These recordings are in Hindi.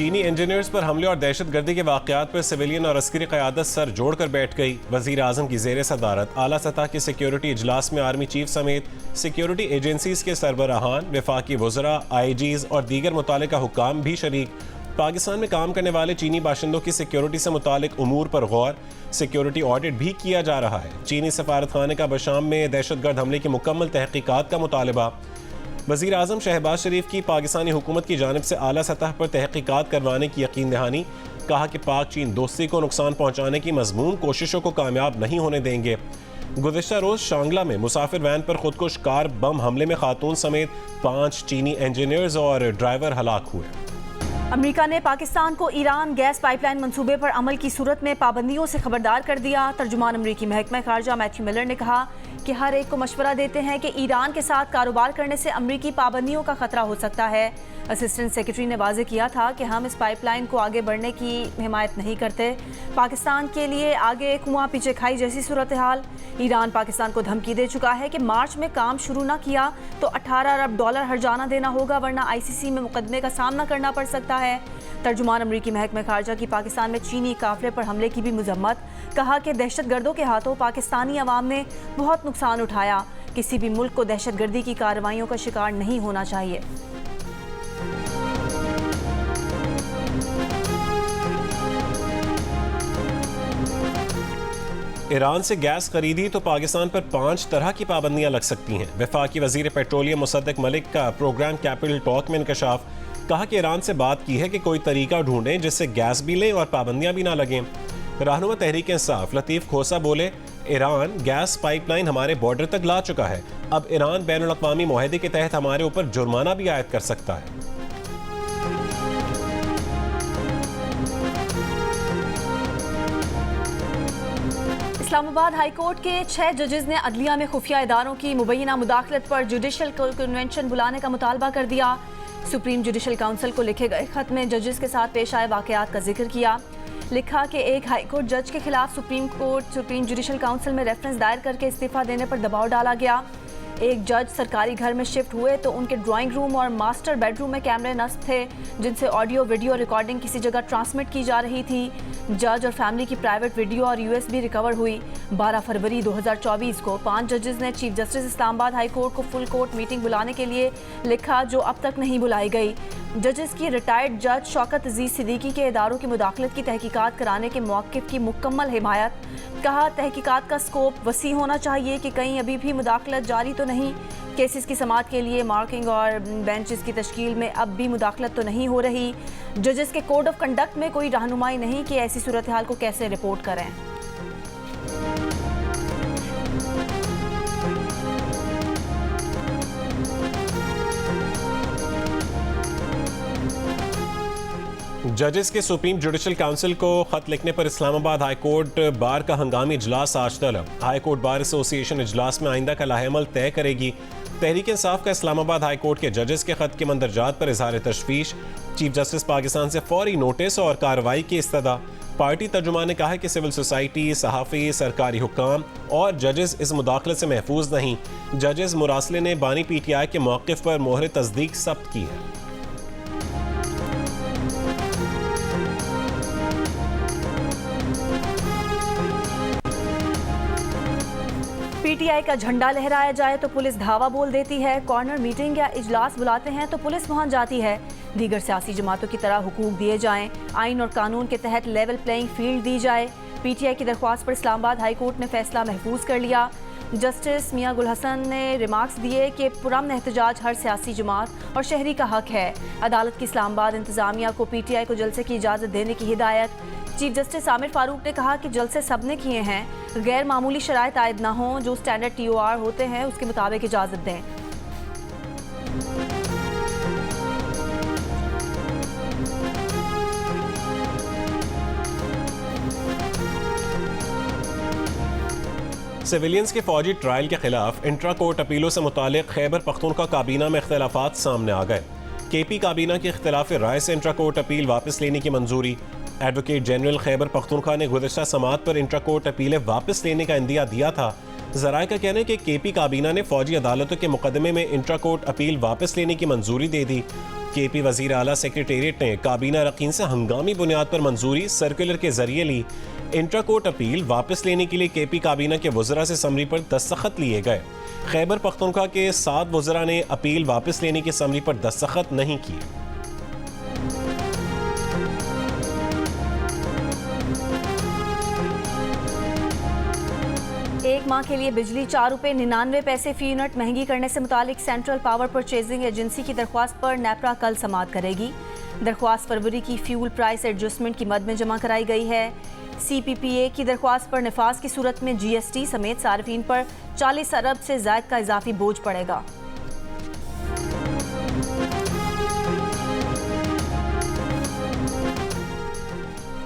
चीनी इंजीनियर्स पर हमले और दहशतगर्दी के वाक़यात पर सिविलियन और अस्करी क़यादत सर जोड़कर बैठ गई। वज़ीर आज़म की ज़ेर सदारत आला सतह के सिक्योरिटी इजलास में आर्मी चीफ समेत सिक्योरिटी एजेंसीज़ के सरबराहान, वफाकी वज़रा, IGs और दीगर मुतालिका हुक्काम भी शरीक। पाकिस्तान में काम करने वाले चीनी बाशिंदों की सिक्योरिटी से मुतालिक उमूर पर गौर, सिक्योरिटी ऑडिट भी किया जा रहा है। चीनी सफारतखाने का बशाम में दहशतगर्द हमले की मुकम्मल तहकीकात का मुतालबा। वज़ीर आज़म शहबाज शरीफ की पाकिस्तानी हुकूमत की जानिब से आला सतह पर तहकीकात करवाने की यकीन दहानी। कहा कि पाक चीन दोस्ती को नुकसान पहुँचाने की मजमून कोशिशों को कामयाब नहीं होने देंगे। गुज़िश्ता रोज़ शांगला में मुसाफिर वैन पर खुदकुश कार बम हमले में खातून समेत 5 चीनी इंजीनियर्स और ड्राइवर हलाक हुए। अमेरिका ने पाकिस्तान को ईरान गैस पाइपलाइन मंसूबे पर अमल की सूरत में पाबंदियों से खबरदार कर दिया। तर्जुमान अमरीकी महकमा खारजा मैथ्यू मिलर ने कहा कि हर एक को मशवरा देते हैं कि ईरान के साथ कारोबार करने से अमरीकी पाबंदियों का खतरा हो सकता है। असिस्टेंट सेक्रेटरी ने वाज़ेह किया था कि हम इस पाइपलाइन को आगे बढ़ने की हिमायत नहीं करते। पाकिस्तान के लिए आगे कुआं पीछे खाई जैसी सूरत हाल। ईरान पाकिस्तान को धमकी दे चुका है कि मार्च में काम शुरू ना किया तो $18 अरब हर्जाना देना होगा, वरना ICC में मुकदमे का सामना करना पड़ सकता है। तर्जुमान अमरीकी महकमा खारजा की पाकिस्तान में चीनी काफिले पर हमले की भी मजम्मत। कहा कि दहशतगर्दों के हाथों पाकिस्तानी अवाम ने बहुत नुकसान उठाया। किसी भी मुल्क को दहशतगर्दी की कार्रवाइयों का शिकार नहीं होना चाहिए। ईरान से गैस खरीदी तो पाकिस्तान पर 5 तरह की पाबंदियां लग सकती हैं। वफाकी वजीर पेट्रोलियम मुसद्दिक मलिक का प्रोग्राम कैपिटल टॉक में इंकशाफ। कहा कि ईरान से बात की है कि कोई तरीका ढूंढें जिससे गैस भी लें और पाबंदियां भी ना लगें। रहनुमा तहरीक इंसाफ लतीफ़ खोसा बोले, ईरान गैस पाइपलाइन हमारे बॉर्डर तक ला चुका है। अब ईरान बैनुल अक़वामी मुआहदे के तहत हमारे ऊपर जुर्माना भी आयद कर सकता है। इस्लामाबाद हाई कोर्ट के 6 जजेस ने अदलिया में खुफिया इदारों की मुबैना मुदाखलत पर जुडिशल कन्वेंशन बुलाने का मुतालबा कर दिया। सुप्रीम जुडिशल काउंसिल को लिखे गए खत में जजेस के साथ पेश आए वाकयात का जिक्र किया। लिखा कि एक हाई कोर्ट जज के खिलाफ सुप्रीम जुडिशल काउंसिल में रेफरेंस दायर करके इस्तीफा देने पर दबाव डाला गया। एक जज सरकारी घर में शिफ्ट हुए तो उनके ड्राइंग रूम और मास्टर बेडरूम में कैमरे नस्ब थे जिनसे ऑडियो वीडियो रिकॉर्डिंग किसी जगह ट्रांसमिट की जा रही थी। जज और फैमिली की प्राइवेट वीडियो और USB रिकवर हुई। 12 फरवरी 2024 को 5 जजेस ने chief justice Islamabad high court को फुल कोर्ट मीटिंग बुलाने के लिए लिखा, जो अब तक नहीं बुलाई गई। जजेस की रिटायर्ड जज शौकत अजीज सिद्दीकी के इदारों की मुदाखलत की तहकीकात कराने के मौक़िफ़ की मुकम्मल हिमायत। कहा, तहकीकात का स्कोप वसी होना चाहिए कि कहीं अभी भी मुदाखलत जारी तो नहीं। केसेस की समाअत के लिए मार्किंग और बेंचेस की तश्कील में अब भी मुदाखलत तो नहीं हो रही। जजेस के कोड ऑफ कंडक्ट में कोई रहनुमाई नहीं कि ऐसी सूरत हाल को कैसे रिपोर्ट करें। जजेस के सुप्रीम जुडिशल काउंसिल को खत लिखने पर इस्लामाबाद हाई कोर्ट बार का हंगामी इजलास आज तलब। हाई कोर्ट बार एसोसिएशन इजलास में आइंदा का लाहेअमल तय करेगी। तहरीक इंसाफ का इस्लामाबाद हाई कोर्ट के जजेस के खत के मंदरजात पर इजहार तशवीश। चीफ जस्टिस पाकिस्तान से फौरी नोटिस और कार्रवाई की इस्तदा। पार्टी तर्जुमान ने कहा है कि सिविल सोसाइटी, सहाफ़ी, सरकारी हुक्काम और जजेस इस मुदाखलत से महफूज नहीं। जजेस मुरासले ने बानी PTI के मौक़िफ़ पर मोहर तस्दीक सब्त की है। PTI का झंडा लहराया जाए तो पुलिस धावा बोल देती है। कॉर्नर मीटिंग या इजलास बुलाते हैं तो पुलिस पहुंच जाती है। दीगर सियासी जमातों की तरह हुकूक दिए जाएं, आइन और कानून के तहत लेवल प्लेइंग फील्ड दी जाए। PTI की दरख्वास्त पर इस्लामाबाद हाई कोर्ट ने फैसला महफूज कर लिया। जस्टिस मियां गुल हसन ने रिमार्क्स दिए कि पुरअमन एहतजाज हर सियासी जमात और शहरी का हक है। अदालत की इस्लामाबाद इंतजामिया को PTI को जलसे की इजाज़त देने की हिदायत। चीफ जस्टिस आमिर फारूक ने कहा कि जलसे सब ने किए हैं, गैर मामूली शराइत आयद ना हों, जो स्टैंडर्ड TOR होते हैं उसके मुताबिक इजाज़त दें। सिविलियंस के फौजी ट्रायल के खिलाफ इंट्रा कोर्ट अपीलों से मुतालिक खैबर पख्तूनख्वा काबीना में इख्तलाफात सामने आ गए। KP काबीना की इख्तलाफ राय से इंट्रा कोर्ट अपील वापस लेने की मंजूरी। एडवोकेट जनरल खैबर पख्तूनख्वा ने गुज़िश्ता समाअत पर इंट्रा कोर्ट अपीलें वापस लेने का इंदिया दिया था। ज़राए का कहना है कि KP काबीना ने फौजी अदालतों के मुकदमे में इंट्रा कोर्ट अपील वापस लेने की मंजूरी दे दी। KP वज़ीर आला सेक्रेटेरिएट ने काबीना रकीन से हंगामी बुनियाद पर मंजूरी सर्कुलर के जरिए ली। इंट्रा कोर्ट अपील वापस लेने के लिए KP काबीना के वज़रा से समरी पर दस्तखत लिए गए। खैबर पख्तूनख्वा के 7 वज़रा ने अपील वापस लेने की समरी पर दस्तखत नहीं किए। एक माह के लिए बिजली 4 रुपये 99 पैसे फी यूनिट महंगी करने से मुतालिक सेंट्रल पावर परचेजिंग एजेंसी की दरख्वास्त पर नेपरा कल समाअत करेगी। दरख्वास्त फरवरी की फ्यूल प्राइस एडजस्टमेंट की मद में जमा कराई गई है। CPPA की दरख्वास्त पर नफाज की सूरत में GST समेत सार्फिन पर 40 अरब से ज़ायद का इजाफी बोझ पड़ेगा।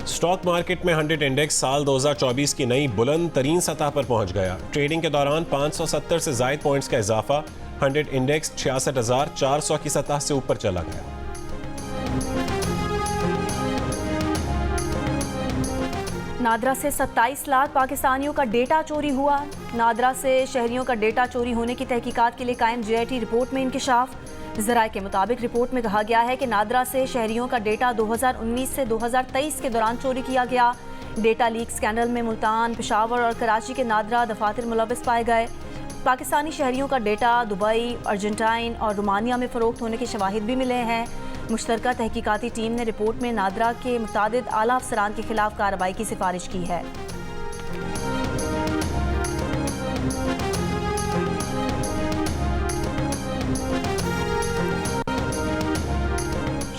स्टॉक मार्केट में 100 इंडेक्स साल 2024 की नई बुलंद तरीन सतह पर पहुंच गया। ट्रेडिंग के दौरान 570 से ज़ायद पॉइंट्स का इजाफा 100 इंडेक्स 66,400 की सतह से ऊपर चला गया। नादरा से 27 लाख पाकिस्तानियों का डेटा चोरी हुआ। नादरा से शहरियों का डेटा चोरी होने की तहकीकात के लिए कायम JIT रिपोर्ट में इंकशाफ। ज़राए के मुताबिक रिपोर्ट में कहा गया है कि नादरा से शहरियों का डेटा 2019 से 2023 के दौरान चोरी किया गया। डेटा लीक स्कैंडल में मुल्तान, पेशावर और कराची के नादरा दफातर मुलविस पाए गए। पाकिस्तानी शहरियों का डेटा दुबई, अर्जेंटाइन और रोमानिया में फ़रोख्त होने के शवाहिद भी मिले हैं। मुश्तरका तहकीकाती टीम ने रिपोर्ट में नादरा के मुतादिद आला अफसरान के खिलाफ कार्रवाई की सिफारिश की है।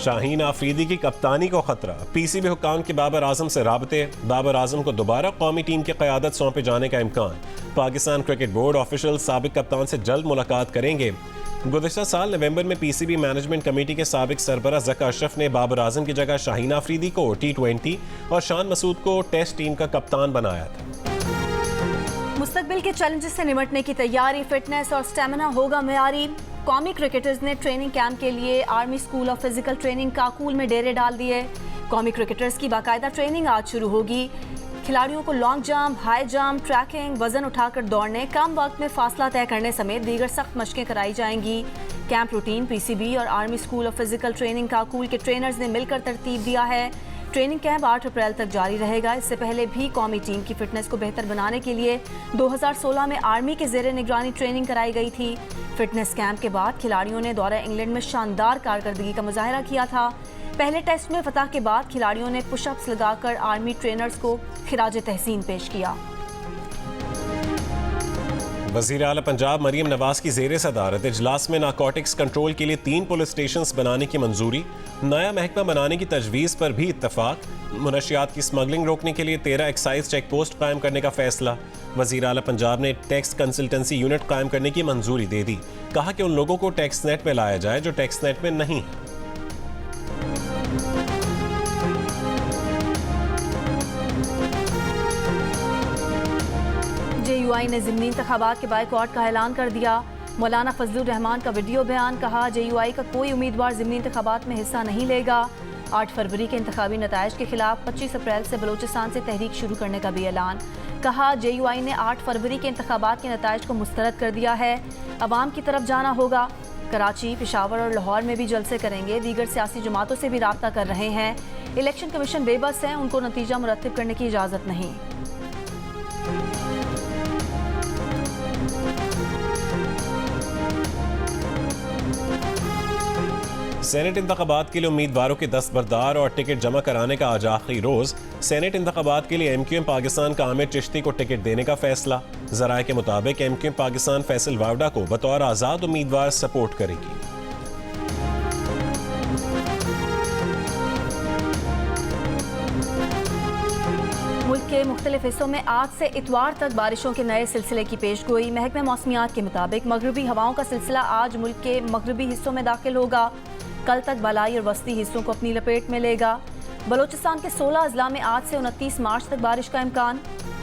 शाहीन आफरीदी की कप्तानी को खतरा। PCB हुक्काम के बाबर आजम से राबते। बाबर आजम को दोबारा कौमी टीम की क़यादत सौंपे जाने का इम्कान। पाकिस्तान क्रिकेट बोर्ड ऑफिशियल साबिक कप्तान से जल्द मुलाकात करेंगे। गुज़िश्ता साल नवंबर में PCB मैनेजमेंट कमेटी के साबिक सरबरा ज़का अशरफ ने बाबर आजम की जगह शाहीन आफरीदी को T20 और शान मसूद को टेस्ट टीम का कप्तान बनाया था। मुस्तकबिल के चैलेंजेस से निपटने की तैयारी, फिटनेस और स्टेमिना होगा मेयारी। कौमी क्रिकेटर्स ने ट्रेनिंग कैंप के लिए army school of physical training Kakul में डेरे डाल दिए। कौमी क्रिकेटर्स की बाकायदा ट्रेनिंग आज शुरू होगी। खिलाड़ियों को long jump, high jump, tracking, वजन उठाकर दौड़ने, कम वक्त में फासला तय करने समेत दीगर सख्त मशकें कराई जाएंगी। कैंप रूटीन PCB और army school of physical training Kakul के ट्रेनर्स ने मिलकर तरतीब दिया है। ट्रेनिंग कैंप 8 अप्रैल तक जारी रहेगा। इससे पहले भी कौमी टीम की फिटनेस को बेहतर बनाने के लिए 2016 में आर्मी के ज़ेरे निगरानी ट्रेनिंग कराई गई थी। फिटनेस कैंप के बाद खिलाड़ियों ने दौरा इंग्लैंड में शानदार कारकर्दगी का मुजाहरा किया था। पहले टेस्ट में फतह के बाद खिलाड़ियों ने पुशअप्स लगाकर आर्मी ट्रेनर्स को खिराज तहसीन पेश किया। वज़ीर आला पंजाब मरीम नवाज की ज़ेरे सदारत इजलास में नारकोटिक्स कंट्रोल के लिए 3 पुलिस स्टेशन बनाने की मंजूरी। नया महकमा बनाने की तजवीज़ पर भी इत्तफाक। मुनशियात की स्मगलिंग रोकने के लिए 13 एक्साइज चेक पोस्ट कायम करने का फैसला। वज़ीर आला पंजाब ने टैक्स कंसल्टेंसी यूनिट कायम करने की मंजूरी दे दी। कहा कि उन लोगों को टैक्स नेट में लाया जाए जो टैक्स नेट में नहीं है। JUI ने ज़िमनी इंतखाबात के बायकॉट का ऐलान कर दिया। मौलाना फजलुर रहमान का वीडियो बयान। कहा JUI का कोई उम्मीदवार ज़िमनी इंतखाबात में हिस्सा नहीं लेगा। 8 फरवरी के इंतखाबी नताइज के खिलाफ 25 अप्रैल से बलोचिस्तान से तहरीक शुरू करने का भी ऐलान। कहा JUI ने 8 फरवरी के इंतखाबात के नताइज को मुस्तरद कर दिया है। अवाम की तरफ जाना होगा। कराची, पेशावर और लाहौर में भी जलसे करेंगे। दीगर सियासी जमातों से भी राब्ता कर रहे हैं। इलेक्शन कमीशन बेबस है, उनको नतीजा मुरत्तिब करने की इजाज़त नहीं। सेनेट इंतखाबात के लिए उम्मीदवारों के दस्तबरदार और टिकट जमा कराने का आज आखिरी रोज। सेनेट इंतखाबात के लिए MQM पाकिस्तान का आमिर चिश्ती को टिकट देने का फैसला। ज़राए के मुताबिक MQM पाकिस्तान फैसल वावडा को बतौर आज़ाद उम्मीदवार सपोर्ट करेगी। मुल्क के मुख्तलिफ हिस्सों में आज से इतवार तक बारिशों के नए सिलसिले की पेशगोई। महकमे मौसमियात के मुताबिक मगरबी हवाओं का सिलसिला आज मुल्क के मगरबी हिस्सों में दाखिल होगा। कल तक बलाई और वस्ती हिस्सों को अपनी लपेट में लेगा। बलोचिस्तान के 16 अजला में आज से 29 मार्च तक बारिश का इम्कान।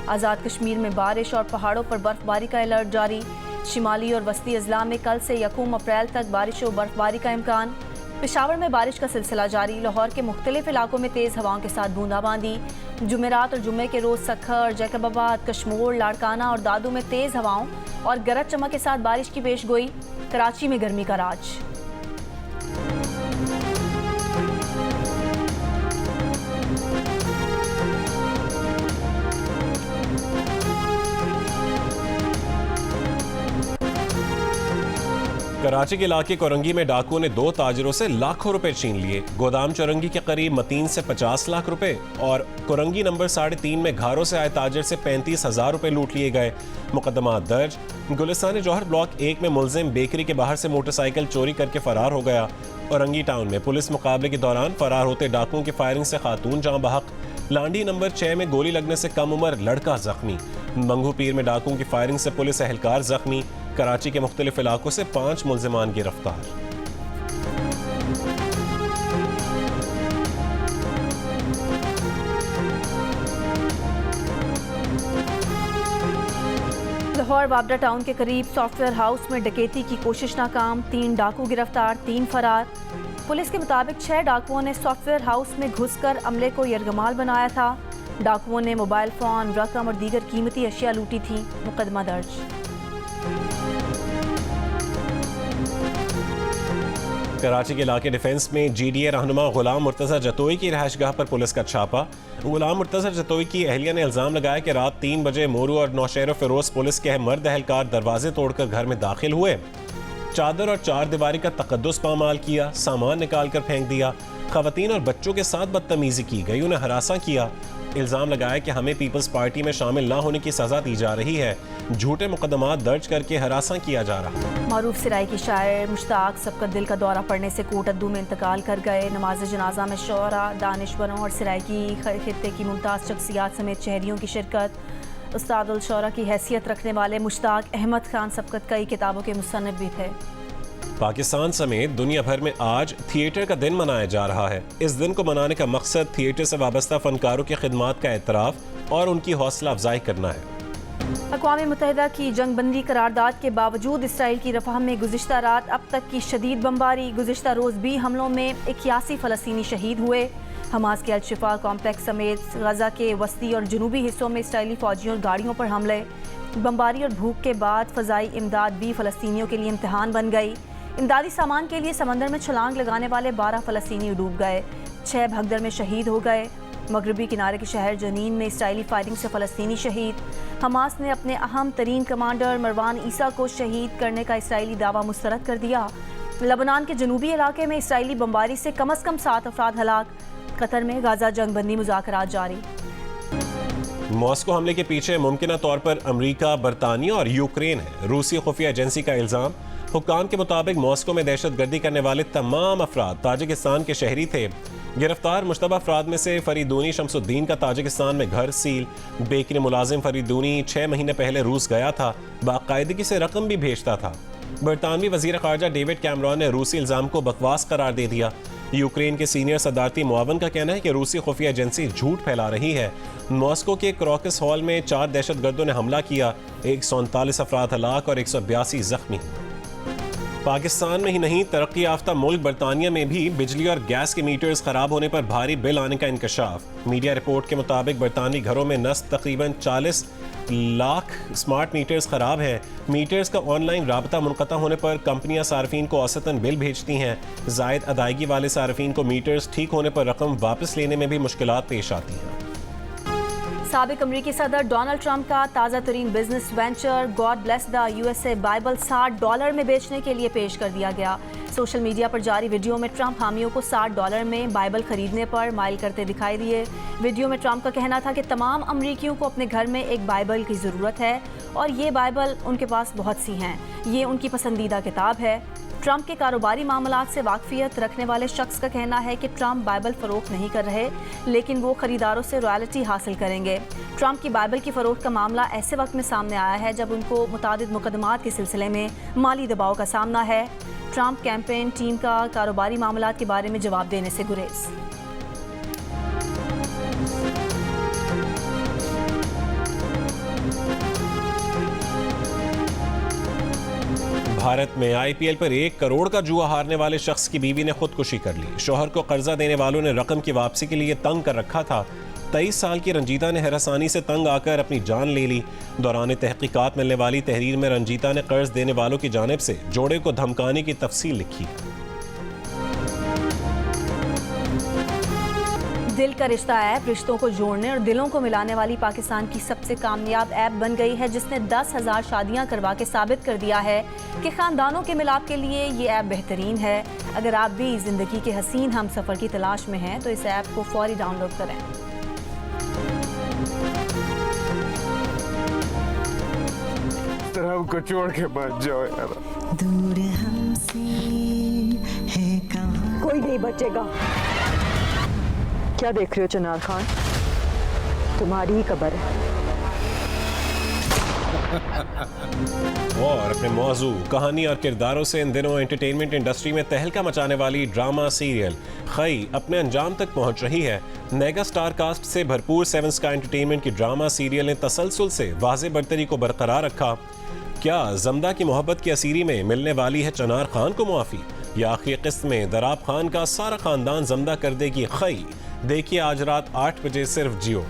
आज़ाद कश्मीर में बारिश और पहाड़ों पर बर्फबारी का अलर्ट जारी। शिमाली और वस्ती अजला में कल से 1 अप्रैल तक बारिश और बर्फबारी का इम्कान। पेशावर में बारिश का सिलसिला जारी। लाहौर के मुख्तलिफ इलाकों में तेज़ हवाओं के साथ बूंदाबांदी। जुमेरात और जुम्मे के रोज़ सखर, जैकबाबाद, कश्मोर, लाड़काना और दादू में तेज़ हवाओं और गरज चमक के साथ बारिश की पेशगोई। कराची में गर्मी का राज। कराची के इलाके कोरंगी में डाकुओं ने 2 ताजरों से लाखों रुपए छीन लिए। गोदाम चौरंगी के करीब मतीन से 50 लाख रुपए और कोरंगी नंबर 3.5 में घारों से आए ताजर से 35,000 रुपए लूट लिए गए। मुकदमा दर्ज। गुलिस्तान जौहर ब्लॉक 1 में मुलजिम बेकरी के बाहर से मोटरसाइकिल चोरी करके फरार हो गया। औरंगी टाउन में पुलिस मुकाबले के दौरान फरार होते डाकुओं की फायरिंग से खातून जाँ बहक। लांडी नंबर 6 में गोली लगने से कम उम्र लड़का जख्मी। मंगू पीर में डाकुओं की फायरिंग से पुलिस एहलकार जख्मी। कराची के मुख्तलिफ इलाकों से 5 मुल्जिमान गिरफ्तार। लाहौर वाबडा टाउन के करीब सॉफ्टवेयर हाउस में डकैती की कोशिश नाकाम, 3 डाकू गिरफ्तार, 3 फरार। पुलिस के मुताबिक 6 डाकुओं ने सॉफ्टवेयर हाउस में घुसकर अमले को यरगमाल बनाया था। डाकुओं ने मोबाइल फोन, रकम और दीगर कीमती अशिया लूटी थी। मुकदमा दर्ज। कराची के इलाके डिफेंस में GDA रहनुमा गुलाम मुर्तज़ा जतोई की रहायशगाह पर पुलिस का छापा। गुलाम मुर्तज़ा जतोई की अहलिया ने इल्ज़ाम लगाया कि रात 3 बजे मोरू और नौशहर फिरोज पुलिस के मर्द एहलकार दरवाजे तोड़कर घर में दाखिल हुए। चादर और 4 दीवारी का तकद्दुस पामाल किया, सामान निकाल कर फेंक दिया। खवातीन और बच्चों के साथ बदतमीजी की गई, उन्हें हरासा किया। इल्ज़ाम लगाया कि हमें पीपल्स पार्टी में शामिल ना होने की सज़ा दी जा रही है। झूठे मुकदमा दर्ज करके हरासा किया जा रहा है। मारूफ सिराई की शायर मुश्ताक सबका दिल का दौरा पड़ने से कोटद्दू में इंतकाल कर गए। नमाज जनाजा में शोरा, दानिशवरों और सिराई की खित्ते की मुमताज़ शख्सियात समेत शहरियों की शिरकत। उस्तादुल शोरा की हैसियत रखने वाले मुश्ताक अहमद खान सबकत कई किताबों के मुसन्निफ भी थे। पाकिस्तान समेत दुनिया भर में आज थिएटर का दिन मनाया जा रहा है। इस दिन को मनाने का मकसद थिएटर से वाबस्ता फनकारों की खिदमात का एतराफ़ और उनकी हौसला अफजाई करना है। अक़वाम मुत्तहिदा की जंगबंदी करारदाद के बावजूद इसराइल की रफ़ाह में गुज़िश्ता रात अब तक की शदीद बमबारी। गुज़िश्ता रोज़ भी हमलों में 81 फ़लस्तीनी शहीद हुए। हमास के अल-शिफा कॉम्प्लेक्स समेत गज़ा के वस्ती और जनूबी हिस्सों में इसराइली फ़ौजियों और गाड़ियों पर हमले। बमबारी और भूख के बाद फ़ज़ाई इमदाद भी फ़लस्तीनियों के लिए इम्तिहान बन गई। इमदादी सामान के लिए समंदर में छलांग लगाने वाले 12 फ़लस्तीनी डूब गए, 6 भगदड़ में शहीद हो गए। मगरबी किनारे के शहर जनीन में इसराइली फायरिंग से फ़लस्तीनी शहीद। हमास ने अपने अहम तरीन कमांडर मरवान ईसा को शहीद करने का इसराइली दावा मुस्तरद कर दिया। लबनान के जनूबी इलाके में इसराइली बमबारी से कम अज़ कम 7 अफराद हलाक। कतर में गाज़ा जंगबंदी मुज़ाकरात जारी। मॉस्को हमले के पीछे मुमकिना तौर पर अमरीका, बरतानिया और यूक्रेन है। रूसी खुफिया एजेंसी का इल्ज़ाम। हुक्काम के मुताबिक मॉस्को में दहशतगर्दी करने वाले तमाम अफराद ताजिकिस्तान के शहरी थे। गिरफ्तार मुश्तबा अफराद में से फरीदूनी शमसुद्दीन का ताजिकिस्तान में घर सील। बेकरी मुलाजिम फरीदूनी 6 महीने पहले रूस गया था, बाकायदगी से रकम भी भेजता था। बरतानवी वज़ीर ख़ारजा डेविड कैमरॉन ने रूसी इल्ज़ाम को बकवास करार दे दिया। यूक्रेन के सीनियर सदारती मुआवन का कहना है कि रूसी खुफिया एजेंसी झूठ फैला रही है। मॉस्को के क्रॉकस हॉल में 4 दहशतगर्दों ने हमला किया, 139 अफराद हलाक और 182 जख्मी। पाकिस्तान में ही नहीं, तरक्की याफ्ता मुल्क बरतानिया में भी बिजली और गैस के मीटर्स खराब होने पर भारी बिल आने का इंकशाफ। मीडिया रिपोर्ट के मुताबिक बरतानवी घरों में नस्ब तकरीबन 40 लाख स्मार्ट मीटर्स खराब हैं। मीटर्स का ऑनलाइन राबता मुनक़ता होने पर कंपनियां सार्फिन को औसतन बिल भेजती हैं। ज़ायद अदायगी वाले सार्फिन को मीटर्स ठीक होने पर रकम वापस लेने में भी मुश्किलात पेश आती हैं। साबिक अमरीकी सदर डोनाल्ड ट्रंप का ताज़ा तरीन business venture God bless the USA Bible $60 में बेचने के लिए पेश कर दिया गया। सोशल मीडिया पर जारी वीडियो में ट्रंप हामियों को $60 में बाइबल खरीदने पर माइल करते दिखाई दिए। वीडियो में ट्रंप का कहना था कि तमाम अमरीकियों को अपने घर में एक बाइबल की ज़रूरत है और ये बाइबल उनके पास बहुत सी हैं। ये उनकी पसंदीदा किताब है। ट्रंप के कारोबारी मामलात से वाकफियत रखने वाले शख्स का कहना है कि ट्रंप बाइबल फ़रोख्त नहीं कर रहे, लेकिन वो ख़रीदारों से रॉयल्टी हासिल करेंगे। ट्रंप की बाइबल की फ़रोख्त का मामला ऐसे वक्त में सामने आया है जब उनको मुतादिद मुकदमात के सिलसिले में माली दबाव का सामना है। ट्रंप कैंपेन टीम का कारोबारी मामलात के बारे में जवाब देने से गुरेज। भारत में IPL पर 1 करोड़ का जुआ हारने वाले शख्स की बीवी ने खुदकुशी कर ली। शोहर को कर्जा देने वालों ने रकम की वापसी के लिए तंग कर रखा था। 23 साल की रंजीता ने हरासानी से तंग आकर अपनी जान ले ली। दौरान तहकीकात मिलने वाली तहरीर में रंजीता ने कर्ज देने वालों की जानिब से जोड़े को धमकाने की तफसील लिखी है। दिल का रिश्ता ऐप रिश्तों को जोड़ने और दिलों को मिलाने वाली पाकिस्तान की सबसे कामयाब ऐप बन गई है, जिसने 10,000 शादियां करवा के साबित कर दिया है कि खानदानों के मिलाप के लिए ये ऐप बेहतरीन है। अगर आप भी जिंदगी के हसीन हम सफ़र की तलाश में हैं तो इस ऐप को फौरी डाउनलोड करें। हमको छोड़ के मत जाओ यार। दूर हमसे है कहाँ। कोई नहीं बचेगा। क्या देख रहे हो चनार खान, तुम्हारी ही कब्र है। और अपने मौजू, कहानी और किरदारों से इन दिनों एंटरटेनमेंट इंडस्ट्री में तहलका मचाने वाली ड्रामा सीरियल खई अपने अंजाम तक पहुंच रही है। मेगा स्टार कास्ट से भरपूर 7 स्टार एंटरटेनमेंट की ड्रामा सीरियल ने तसलसल से वाज़े बरतरी को बरकरार रखा। क्या जमदा की मोहब्बत की असीरी में मिलने वाली है चनार खान को मुआफ़ी, या आखिरी किस्त में दराब खान का सारा खानदान जमदा कर देगी खई? देखिए आज रात 8 बजे सिर्फ जियो।